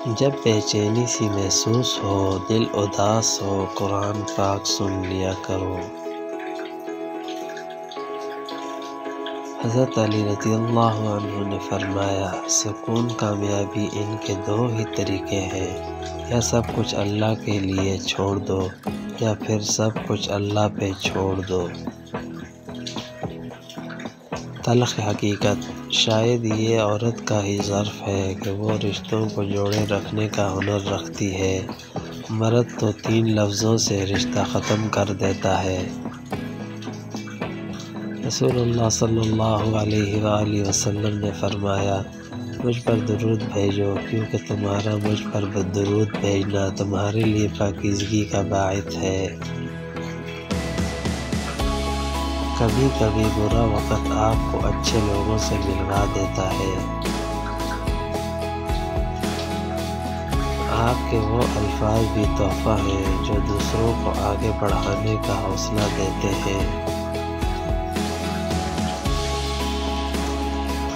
جب بے چینی سی محسوس ہو، دل اداس ہو، قرآن پاک سن لیا کرو۔ حضرت علی رضی اللہ عنہ نے فرمایا، سکون کامیابی ان کے دو ہی طریقے ہیں، یا سب کچھ اللہ کے لیے چھوڑ دو یا پھر سب کچھ اللہ پہ چھوڑ دو۔ تلخ حقیقت، شاید یہ عورت کا ہی ظرف ہے کہ وہ رشتوں کو جوڑے رکھنے کا ہنر رکھتی ہے، مرد تو 3 لفظوں سے رشتہ ختم کر دیتا ہے۔ رسول اللہ صلی اللہ علیہ وآلہ وسلم نے فرمایا، مجھ پر درود بھیجو کیونکہ تمہارا مجھ پر درود بھیجنا تمہارے لیے پاکیزگی کا باعث ہے۔ کبھی کبھی برا وقت آپ کو اچھے لوگوں سے ملوا دیتا ہے۔ آپ کے وہ الفاظ بھی تحفہ ہیں جو دوسروں کو آگے بڑھانے کا حوصلہ دیتے ہیں۔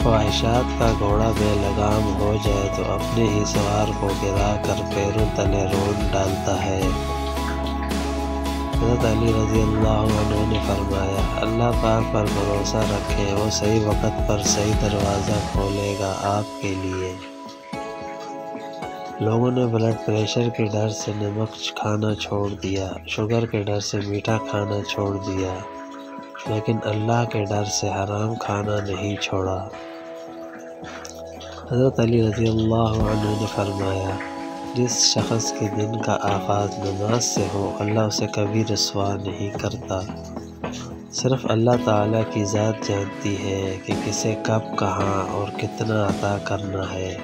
خواہشات کا گھوڑا بے لگام ہو جائے تو اپنے ہی سوار کو گرا کر پیروں تلے رونڈ ڈالتا ہے۔ حضرت علی رضی اللہ عنہ نے فرمایا، اللہ پاک پر بھروسہ رکھیں، وہ صحیح وقت پر صحیح دروازہ کھولے گا آپ کے لیے۔ لوگوں نے بلڈ پریشر کے ڈر سے نمک کھانا چھوڑ دیا، شوگر کے ڈر سے میٹھا کھانا چھوڑ دیا، لیکن اللہ کے ڈر سے حرام کھانا نہیں چھوڑا۔ حضرت علی رضی اللہ عنہ نے فرمایا، جس شخص کے دن کا آغاز نماز سے ہو، اللہ اسے کبھی رسوا نہیں کرتا۔ صرف اللہ تعالیٰ کی ذات جانتی ہے کہ کسے کب، کہاں اور کتنا عطا کرنا ہے۔